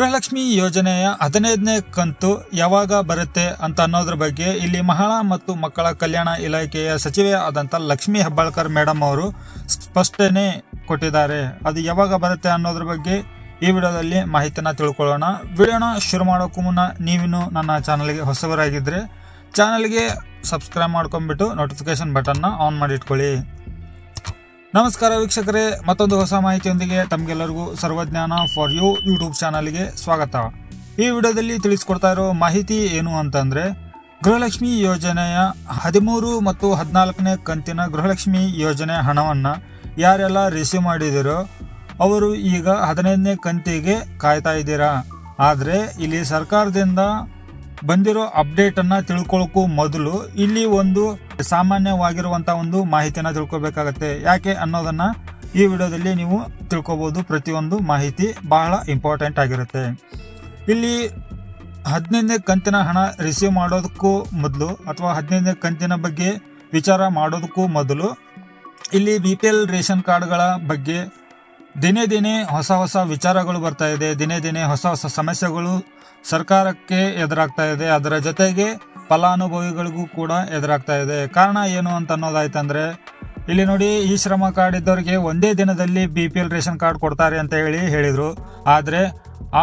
ಗೃಹಲಕ್ಷ್ಮಿ ಯೋಜನೆಯ 15ನೇ ಕಂತು ಯಾವಾಗ ಬರುತ್ತೆ ಅಂತ ಅನ್ನೋದ್ರ ಬಗ್ಗೆ ಇಲ್ಲಿ ಮಹಿಳಾ ಮತ್ತು ಮಕ್ಕಳ ಕಲ್ಯಾಣ ಇಲಾಖೆಯ ಸಚಿವೆ ಆದಂಥ ಲಕ್ಷ್ಮೀ ಹೆಬ್ಬಾಳ್ಕರ್ ಮೇಡಮ್ ಅವರು ಸ್ಪಷ್ಟನೆ ಕೊಟ್ಟಿದ್ದಾರೆ. ಅದು ಯಾವಾಗ ಬರುತ್ತೆ ಅನ್ನೋದ್ರ ಬಗ್ಗೆ ಈ ವಿಡಿಯೋದಲ್ಲಿ ಮಾಹಿತಿನ ತಿಳ್ಕೊಳ್ಳೋಣ. ವಿಡಿಯೋನ ಶುರು ಮಾಡೋಕ್ಕೂ ಮುನ್ನ ನೀವಿನ್ನು ನನ್ನ ಚಾನಲ್ಗೆ ಹೊಸಬರಾಗಿದ್ದರೆ ಚಾನಲ್ಗೆ ಸಬ್ಸ್ಕ್ರೈಬ್ ಮಾಡ್ಕೊಂಡ್ಬಿಟ್ಟು ನೋಟಿಫಿಕೇಶನ್ ಬಟನ್ನ ಆನ್ ಮಾಡಿ ಇಟ್ಕೊಳ್ಳಿ. ನಮಸ್ಕಾರ ವೀಕ್ಷಕರೇ, ಮತ್ತೊಂದು ಹೊಸ ಮಾಹಿತಿಯೊಂದಿಗೆ ತಮಗೆಲ್ಲರಿಗೂ ಸರ್ವಜ್ಞಾನ ಫಾರ್ ಯು ಯೂಟ್ಯೂಬ್ ಚಾನಲ್ಗೆ ಸ್ವಾಗತ. ಈ ವಿಡಿಯೋದಲ್ಲಿ ತಿಳಿಸ್ಕೊಡ್ತಾ ಇರೋ ಮಾಹಿತಿ ಏನು ಅಂತಂದರೆ, ಗೃಹಲಕ್ಷ್ಮಿ ಯೋಜನೆಯ 13 ಮತ್ತು 14ನೇ ಕಂತಿನ ಗೃಹಲಕ್ಷ್ಮಿ ಯೋಜನೆ ಹಣವನ್ನು ಯಾರೆಲ್ಲ ರಿಸೀವ್ ಮಾಡಿದಿರೋ ಅವರು ಈಗ 15ನೇ ಕಂತಿಗೆ ಕಾಯ್ತಾ ಇದ್ದೀರಾ. ಆದರೆ ಇಲ್ಲಿ ಸರ್ಕಾರದಿಂದ ಬಂದಿರೋ ಅಪ್ಡೇಟನ್ನು ತಿಳ್ಕೊಳ್ಳೋಕ್ಕೂ ಮೊದಲು ಇಲ್ಲಿ ಒಂದು ಸಾಮಾನ್ಯವಾಗಿರುವಂಥ ಒಂದು ಮಾಹಿತಿನ ತಿಳ್ಕೊಬೇಕಾಗತ್ತೆ. ಯಾಕೆ ಅನ್ನೋದನ್ನು ಈ ವಿಡಿಯೋದಲ್ಲಿ ನೀವು ತಿಳ್ಕೊಬೋದು. ಪ್ರತಿಯೊಂದು ಮಾಹಿತಿ ಬಹಳ ಇಂಪಾರ್ಟೆಂಟ್ ಆಗಿರುತ್ತೆ. ಇಲ್ಲಿ 15ನೇ ಕಂತಿನ ಹಣ ರಿಸೀವ್ ಮಾಡೋದಕ್ಕೂ ಮೊದಲು ಅಥವಾ 15ನೇ ಕಂತಿನ ಬಗ್ಗೆ ವಿಚಾರ ಮಾಡೋದಕ್ಕೂ ಮೊದಲು ಇಲ್ಲಿ BPL ರೇಷನ್ ಕಾರ್ಡ್ಗಳ ಬಗ್ಗೆ ದಿನೇ ದಿನೇ ಹೊಸ ವಿಚಾರಗಳು ಬರ್ತಾ ಇದೆ. ದಿನೇ ದಿನೇ ಹೊಸ ಸಮಸ್ಯೆಗಳು ಸರ್ಕಾರಕ್ಕೆ ಎದುರಾಗ್ತಾ ಇದೆ. ಅದರ ಜೊತೆಗೆ ಫಲಾನುಭವಿಗಳಿಗೂ ಕೂಡ ಎದುರಾಗ್ತಾ ಇದೆ. ಕಾರಣ ಏನು ಅಂತ ಅನ್ನೋದಾಯ್ತಂದ್ರೆ, ಇಲ್ಲಿ ನೋಡಿ, ಈ ಶ್ರಮ ಕಾರ್ಡ್ ಇದ್ದವರಿಗೆ ಒಂದೇ ದಿನದಲ್ಲಿ BPL ರೇಷನ್ ಕಾರ್ಡ್ ಕೊಡ್ತಾರೆ ಅಂತ ಹೇಳಿದರು. ಆದರೆ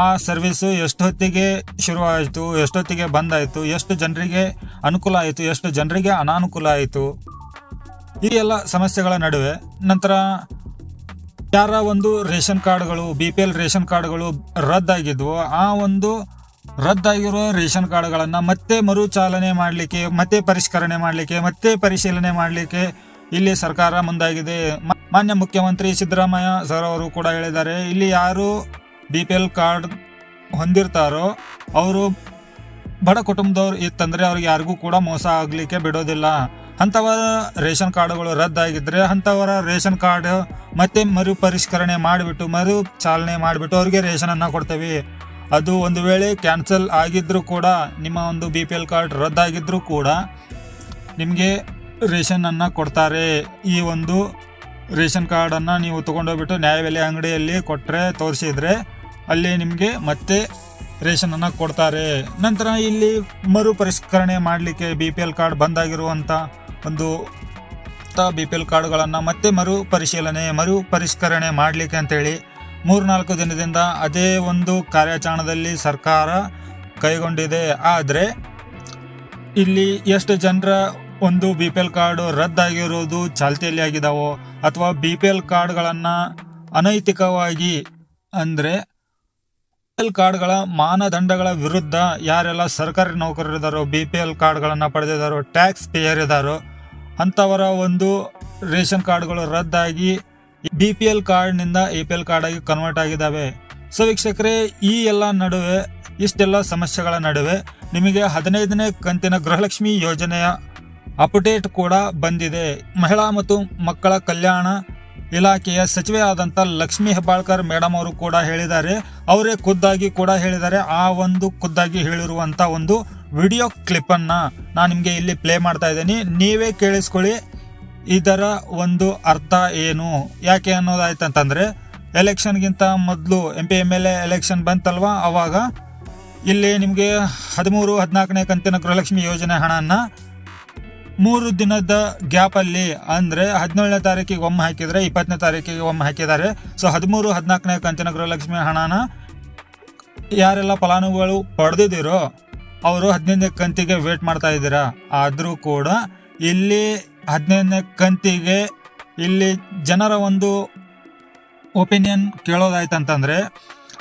ಆ ಸರ್ವಿಸು ಎಷ್ಟೊತ್ತಿಗೆ ಶುರುವಾಯಿತು, ಎಷ್ಟೊತ್ತಿಗೆ ಬಂದಾಯಿತು, ಎಷ್ಟು ಜನರಿಗೆ ಅನುಕೂಲ ಆಯಿತು, ಎಷ್ಟು ಜನರಿಗೆ ಅನಾನುಕೂಲ ಆಯಿತು, ಈ ಎಲ್ಲ ಸಮಸ್ಯೆಗಳ ನಡುವೆ ನಂತರ ಯಾರ ಒಂದು ರೇಷನ್ ಕಾರ್ಡ್ಗಳು BPL ರೇಷನ್ ಕಾರ್ಡ್ಗಳು ರದ್ದಾಗಿದ್ವು, ಆ ಒಂದು ರದ್ದಾಗಿರೋ ರೇಷನ್ ಕಾರ್ಡ್ಗಳನ್ನು ಮತ್ತೆ ಮರುಚಾಲನೆ ಮಾಡಲಿಕ್ಕೆ, ಮತ್ತೆ ಪರಿಷ್ಕರಣೆ ಮಾಡಲಿಕ್ಕೆ, ಮತ್ತೆ ಪರಿಶೀಲನೆ ಮಾಡಲಿಕ್ಕೆ ಇಲ್ಲಿ ಸರ್ಕಾರ ಮುಂದಾಗಿದೆ. ಮಾನ್ಯ ಮುಖ್ಯಮಂತ್ರಿ ಸಿದ್ದರಾಮಯ್ಯ ಸರ್ ಅವರು ಕೂಡ ಹೇಳಿದ್ದಾರೆ, ಇಲ್ಲಿ ಯಾರು BPL ಕಾರ್ಡ್ ಹೊಂದಿರ್ತಾರೋ ಅವರು ಬಡ ಕುಟುಂಬದವ್ರು ಇತ್ತಂದರೆ ಅವ್ರಿಗೆ ಯಾರಿಗೂ ಕೂಡ ಮೋಸ ಆಗಲಿಕ್ಕೆ ಬಿಡೋದಿಲ್ಲ. ಅಂಥವರ ರೇಷನ್ ಕಾರ್ಡ್ಗಳು ರದ್ದಾಗಿದ್ದರೆ ಅಂಥವರ ರೇಷನ್ ಕಾರ್ಡ್ ಮತ್ತೆ ಮರುಪರಿಷ್ಕರಣೆ ಮಾಡಿಬಿಟ್ಟು ಚಾಲನೆ ಮಾಡಿಬಿಟ್ಟು ಅವ್ರಿಗೆ ರೇಷನನ್ನು ಕೊಡ್ತೇವೆ. ಅದು ಒಂದು ವೇಳೆ ಕ್ಯಾನ್ಸಲ್ ಆಗಿದ್ದರೂ ಕೂಡ, ನಿಮ್ಮ ಒಂದು BPL ಕಾರ್ಡ್ ರದ್ದಾಗಿದ್ದರೂ ಕೂಡ ನಿಮಗೆ ರೇಷನನ್ನು ಕೊಡ್ತಾರೆ. ಈ ಒಂದು ರೇಷನ್ ಕಾರ್ಡನ್ನು ನೀವು ತೊಗೊಂಡೋಗ್ಬಿಟ್ಟು ನ್ಯಾಯಬೆಲೆ ಅಂಗಡಿಯಲ್ಲಿ ಕೊಟ್ಟರೆ, ತೋರಿಸಿದರೆ ಅಲ್ಲಿ ನಿಮಗೆ ಮತ್ತೆ ರೇಷನನ್ನು ಕೊಡ್ತಾರೆ. ನಂತರ ಇಲ್ಲಿ ಮರುಪರಿಷ್ಕರಣೆ ಮಾಡಲಿಕ್ಕೆ BPL ಕಾರ್ಡ್ ಬಂದಾಗಿರುವಂಥ ಒಂದು BPL ಕಾರ್ಡ್ಗಳನ್ನು ಮತ್ತೆ ಮರುಪರಿಷ್ಕರಣೆ ಮಾಡಲಿಕ್ಕೆ ಅಂತೇಳಿ 3-4 ದಿನದಿಂದ ಅದೇ ಒಂದು ಕಾರ್ಯಾಚರಣೆಯಲ್ಲಿ ಸರ್ಕಾರ ಕೈಗೊಂಡಿದೆ. ಆದರೆ ಇಲ್ಲಿ ಎಷ್ಟು ಜನರ ಒಂದು BPL ಕಾರ್ಡು ರದ್ದಾಗಿರೋದು ಚಾಲ್ತಿಯಲ್ಲಿ ಆಗಿದಾವೋ ಅಥವಾ BPL ಕಾರ್ಡ್ಗಳನ್ನು ಅನೈತಿಕವಾಗಿ, ಅಂದರೆ BPL ಕಾರ್ಡ್ಗಳ ಮಾನದಂಡಗಳ ವಿರುದ್ಧ ಯಾರೆಲ್ಲ ಸರ್ಕಾರಿ ನೌಕರರಿದ್ದಾರೋ, BPL ಕಾರ್ಡ್ಗಳನ್ನು ಪಡೆದಿದ್ದಾರೋ, ಟ್ಯಾಕ್ಸ್ ಪೇಯರ್ ಇದ್ದಾರೋ ಅಂಥವರ ಒಂದು ರೇಷನ್ ಕಾರ್ಡ್ಗಳು ರದ್ದಾಗಿ BPL ಕಾರ್ಡ್ನಿಂದ APL ಕಾರ್ಡಾಗಿ ಕನ್ವರ್ಟ್ ಆಗಿದ್ದಾವೆ. ಸೊ ವೀಕ್ಷಕರೇ, ಈ ಎಲ್ಲ ನಡುವೆ, ಇಷ್ಟೆಲ್ಲ ಸಮಸ್ಯೆಗಳ ನಡುವೆ ನಿಮಗೆ 15ನೇ ಕಂತಿನ ಗೃಹಲಕ್ಷ್ಮಿ ಯೋಜನೆಯ ಅಪ್ಡೇಟ್ ಕೂಡ ಬಂದಿದೆ. ಮಹಿಳಾ ಮತ್ತು ಮಕ್ಕಳ ಕಲ್ಯಾಣ ಇಲಾಖೆಯ ಸಚಿವೆ ಆದಂಥ ಲಕ್ಷ್ಮೀ ಹೆಬ್ಬಾಳ್ಕರ್ ಮೇಡಮ್ ಅವರು ಕೂಡ ಹೇಳಿದ್ದಾರೆ. ಅವರೇ ಖುದ್ದಾಗಿ ಕೂಡ ಹೇಳಿದ್ದಾರೆ. ಆ ಒಂದು ಖುದ್ದಾಗಿ ಹೇಳಿರುವಂಥ ಒಂದು ವಿಡಿಯೋ ಕ್ಲಿಪ್ಪನ್ನು ನಾನು ನಿಮಗೆ ಇಲ್ಲಿ ಪ್ಲೇ ಮಾಡ್ತಾ ಇದ್ದೀನಿ. ನೀವೇ ಕೇಳಿಸ್ಕೊಳ್ಳಿ ಇದರ ಒಂದು ಅರ್ಥ ಏನು. ಯಾಕೆ ಅನ್ನೋದಾಯ್ತಂತಂದರೆ, ಎಲೆಕ್ಷನ್ಗಿಂತ ಮೊದಲು MP MLA ಎಲೆಕ್ಷನ್ ಬಂತಲ್ವ, ಆವಾಗ ಇಲ್ಲಿ ನಿಮಗೆ 13-14ನೇ ಕಂತಿನ ಗೃಹಲಕ್ಷ್ಮಿ ಯೋಜನೆ ಹಣನ 3 ದಿನದ ಗ್ಯಾಪಲ್ಲಿ, ಅಂದರೆ 17ನೇ ತಾರೀಕಿಗೆ ಒಮ್ಮೆ ಹಾಕಿದರೆ 20ನೇ ತಾರೀಕಿಗೆ ಒಮ್ಮೆ ಹಾಕಿದ್ದಾರೆ. ಸೊ 13-14ನೇ ಕಂತಿನ ಗೃಹಲಕ್ಷ್ಮಿ ಹಣನ ಯಾರೆಲ್ಲ ಫಲಾನುಭವಿಗಳು ಪಡೆದಿದ್ದೀರೋ ಅವರು 15ನೇ ಕಂತಿಗೆ ವೇಟ್ ಮಾಡ್ತಾ ಇದ್ದೀರಾ. ಆದರೂ ಕೂಡ ಇಲ್ಲಿ 15ನೇ ಕಂತಿಗೆ ಇಲ್ಲಿ ಜನರ ಒಂದು ಒಪಿನಿಯನ್ ಕೇಳೋದಾಯ್ತಂತಂದರೆ,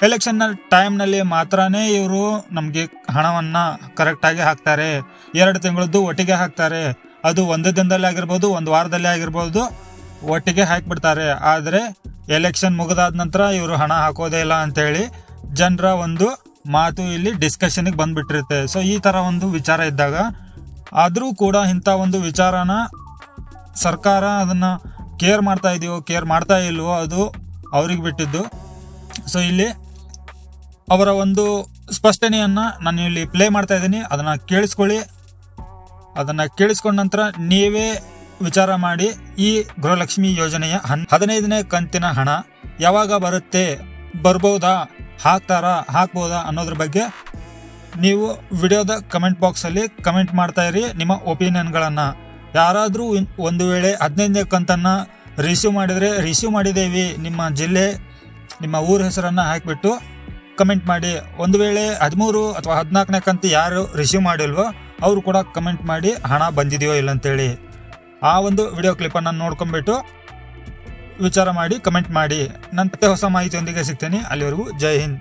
ಎಲೆಕ್ಷನ್ನ ಟೈಮ್ನಲ್ಲಿ ಮಾತ್ರನೇ ಇವರು ನಮಗೆ ಹಣವನ್ನು ಕರೆಕ್ಟಾಗಿ ಹಾಕ್ತಾರೆ. 2 ತಿಂಗಳದ್ದು ಒಟ್ಟಿಗೆ ಹಾಕ್ತಾರೆ. ಅದು ಒಂದು ದಿನದಲ್ಲಿ ಆಗಿರ್ಬೋದು, ಒಂದು ವಾರದಲ್ಲಿ ಆಗಿರ್ಬೋದು, ಒಟ್ಟಿಗೆ ಹಾಕಿಬಿಡ್ತಾರೆ. ಆದರೆ ಎಲೆಕ್ಷನ್ ಮುಗಿದಾದ ನಂತರ ಇವರು ಹಣ ಹಾಕೋದೇ ಇಲ್ಲ ಅಂಥೇಳಿ ಜನರ ಒಂದು ಮಾತು ಇಲ್ಲಿ ಡಿಸ್ಕಷನಿಗೆ ಬಂದುಬಿಟ್ಟಿರುತ್ತೆ. ಸೊ ಈ ಥರ ಒಂದು ವಿಚಾರ ಇದ್ದಾಗ, ಆದರೂ ಕೂಡ ಇಂಥ ಒಂದು ವಿಚಾರನ ಸರ್ಕಾರ ಅದನ್ನು ಕೇರ್ ಮಾಡ್ತಾ ಇದೆಯೋ ಕೇರ್ ಮಾಡ್ತಾ ಇಲ್ವೋ ಅದು ಅವ್ರಿಗೆ ಬಿಟ್ಟಿದ್ದು. ಸೊ ಇಲ್ಲಿ ಅವರ ಒಂದು ಸ್ಪಷ್ಟನೆಯನ್ನು ನಾನು ಇಲ್ಲಿ ಪ್ಲೇ ಮಾಡ್ತಾ ಇದ್ದೀನಿ. ಅದನ್ನು ಕೇಳಿಸ್ಕೊಳ್ಳಿ. ಅದನ್ನು ಕೇಳಿಸ್ಕೊಂಡ ನಂತರ ನೀವೇ ವಿಚಾರ ಮಾಡಿ, ಈ ಗೃಹಲಕ್ಷ್ಮಿ ಯೋಜನೆಯ 15ನೇ ಕಂತಿನ ಹಣ ಯಾವಾಗ ಬರುತ್ತೆ, ಬರ್ಬೋದಾ ಹಾಕ್ಬೋದಾ ಅನ್ನೋದ್ರ ಬಗ್ಗೆ ನೀವು ವಿಡಿಯೋದ ಕಮೆಂಟ್ ಬಾಕ್ಸಲ್ಲಿ ಕಮೆಂಟ್ ಮಾಡ್ತಾ ಇರಿ ನಿಮ್ಮ ಒಪಿನಿಯನ್ಗಳನ್ನು. ಯಾರಾದರೂ ಒಂದು ವೇಳೆ 15ನೇ ಕಂತನ್ನು ರಿಸೀವ್ ಮಾಡಿದ್ದೇವೆ ನಿಮ್ಮ ಜಿಲ್ಲೆ ನಿಮ್ಮ ಊರ ಹೆಸರನ್ನು ಹಾಕಿಬಿಟ್ಟು ಕಮೆಂಟ್ ಮಾಡಿ. ಒಂದು ವೇಳೆ 13 ಅಥವಾ 14ನೇ ಕಂತು ಯಾರು ರಿಸೀವ್ ಮಾಡಿಲ್ವೋ ಅವರು ಕೂಡ ಕಮೆಂಟ್ ಮಾಡಿ ಹಣ ಬಂದಿದೆಯೋ ಇಲ್ಲ ಅಂತೇಳಿ. ಆ ಒಂದು ವಿಡಿಯೋ ಕ್ಲಿಪ್ಪನ್ನು ನೋಡ್ಕೊಂಡ್ಬಿಟ್ಟು ವಿಚಾರ ಮಾಡಿ ಕಮೆಂಟ್ ಮಾಡಿ. ನಾನು ಮತ್ತೆ ಹೊಸ ಮಾಹಿತಿಯೊಂದಿಗೆ ಸಿಗ್ತೇನೆ. ಅಲ್ಲಿವರೆಗೂ ಜೈ ಹಿಂದ್.